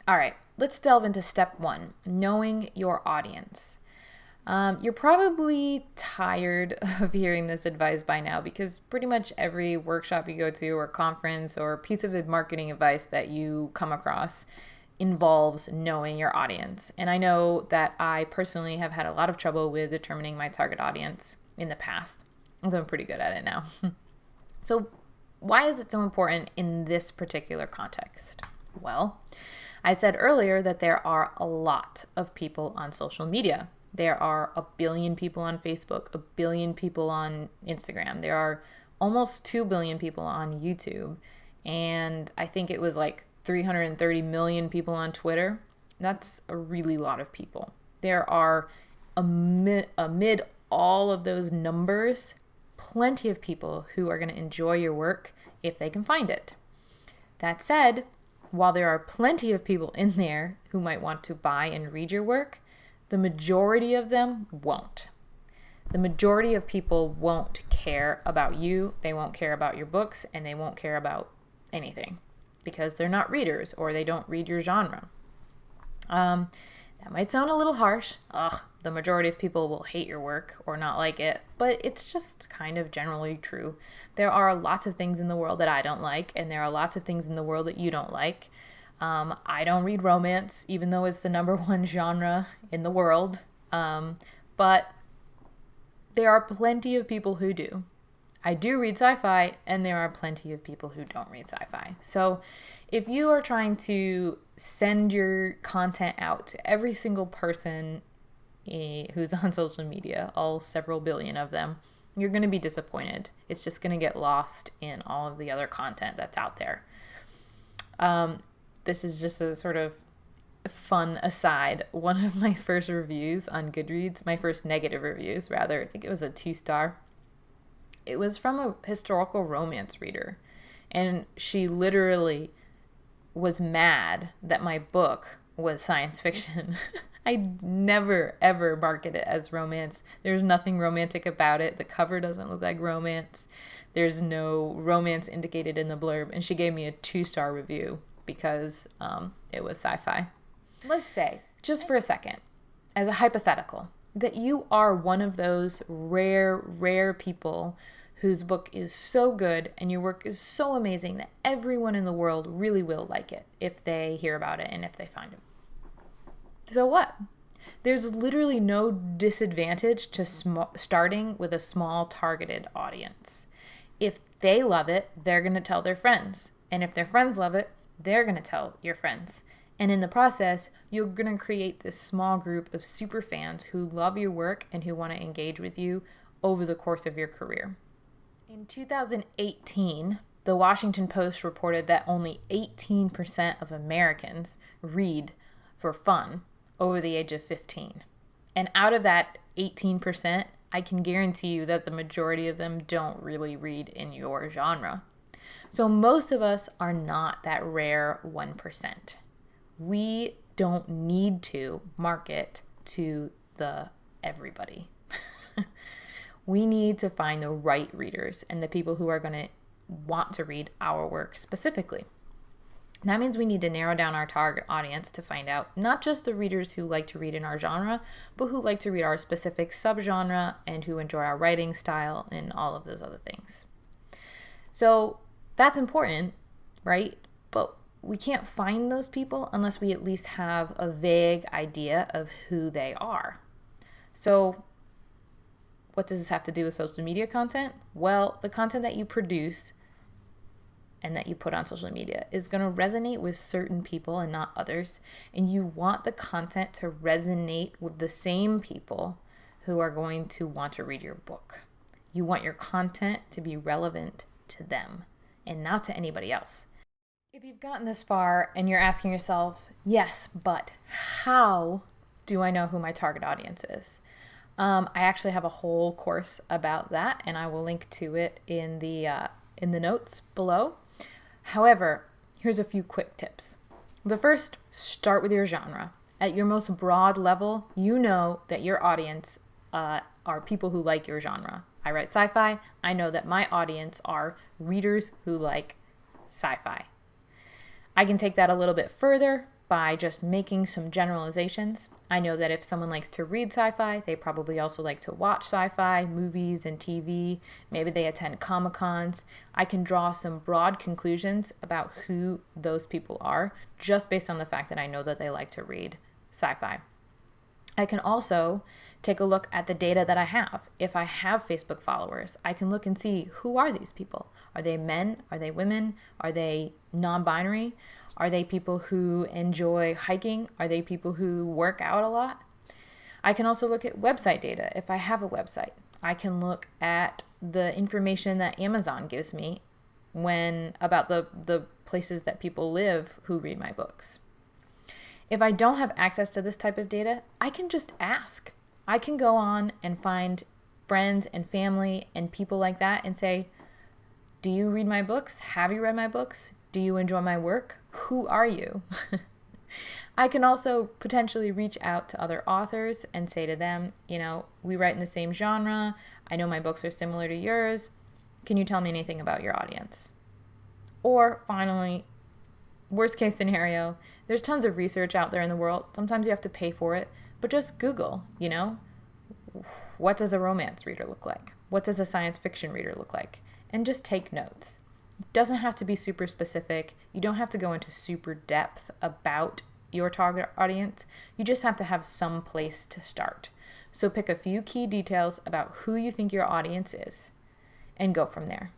All right, let's delve into step one, knowing your audience. You're probably tired of hearing this advice by now because pretty much every workshop you go to or conference or piece of marketing advice that you come across involves knowing your audience. And I know that I personally have had a lot of trouble with determining my target audience in the past, although I'm pretty good at it now. So why is it so important in this particular context? Well, I said earlier that there are a lot of people on social media. There are a billion people on Facebook, a billion people on Instagram. There are almost 2 billion people on YouTube. And I think it was like 330 million people on Twitter. That's a really lot of people. There are, amid all of those numbers, plenty of people who are going to enjoy your work if they can find it. That said, while there are plenty of people in there who might want to buy and read your work, the majority of them won't. The majority of people won't care about you, they won't care about your books, and they won't care about anything because they're not readers or they don't read your genre. That might sound a little harsh. The majority of people will hate your work or not like it, but it's just kind of generally true. There are lots of things in the world that I don't like, and there are lots of things in the world that you don't like. I don't read romance, even though it's the number one genre in the world. But there are plenty of people who do. I do read sci-fi, and there are plenty of people who don't read sci-fi. So if you are trying to send your content out to every single person who's on social media, all several billion of them, you're going to be disappointed. It's just going to get lost in all of the other content that's out there. This is just a sort of fun aside. One of my first reviews on Goodreads, my first negative reviews rather, I think it was a 2-star. It was from a historical romance reader, and she literally was mad that my book was science fiction. I never, ever market it as romance. There's nothing romantic about it. The cover doesn't look like romance. There's no romance indicated in the blurb, and she gave me a 2-star review because it was sci-fi. Let's say, just for a second, as a hypothetical, that you are one of those rare people whose book is so good and your work is so amazing that everyone in the world really will like it if they hear about it and if they find it. So what? There's literally no disadvantage to starting with a small targeted audience. If they love it, they're going to tell their friends. And if their friends love it, they're going to tell your friends. And in the process, you're going to create this small group of super fans who love your work and who want to engage with you over the course of your career. In 2018, the Washington Post reported that only 18% of Americans read for fun over the age of 15. And out of that 18%, I can guarantee you that the majority of them don't really read in your genre. So most of us are not that rare 1%. We don't need to market to the everybody. We need to find the right readers and the people who are going to want to read our work specifically. That means we need to narrow down our target audience to find out not just the readers who like to read in our genre, but who like to read our specific subgenre and who enjoy our writing style and all of those other things. So that's important, right? But we can't find those people unless we at least have a vague idea of who they are. So what does this have to do with social media content? Well, the content that you produce and that you put on social media is going to resonate with certain people and not others. And you want the content to resonate with the same people who are going to want to read your book. You want your content to be relevant to them and not to anybody else. If you've gotten this far and you're asking yourself, yes, but how do I know who my target audience is? I actually have a whole course about that, and I will link to it in the notes below. However, here's a few quick tips. The first, start with your genre. At your most broad level, you know that your audience are people who like your genre. I write sci-fi. I know that my audience are readers who like sci-fi. I can take that a little bit further by just making some generalizations. I know that if someone likes to read sci-fi, they probably also like to watch sci-fi, movies and TV. Maybe they attend Comic-Cons. I can draw some broad conclusions about who those people are just based on the fact that I know that they like to read sci-fi. I can also take a look at the data that I have. If I have Facebook followers, I can look and see, who are these people? Are they men? Are they women? Are they non-binary? Are they people who enjoy hiking? Are they people who work out a lot? I can also look at website data if I have a website. I can look at the information that Amazon gives me about the places that people live who read my books. If I don't have access to this type of data, I can just ask. I can go on and find friends and family and people like that and say, do you read my books? Have you read my books? Do you enjoy my work? Who are you? I can also potentially reach out to other authors and say to them, we write in the same genre. I know my books are similar to yours. Can you tell me anything about your audience? Or finally, worst case scenario, there's tons of research out there in the world. Sometimes you have to pay for it, but just Google, what does a romance reader look like? What does a science fiction reader look like? And just take notes. It doesn't have to be super specific. You don't have to go into super depth about your target audience. You just have to have some place to start. So pick a few key details about who you think your audience is and go from there.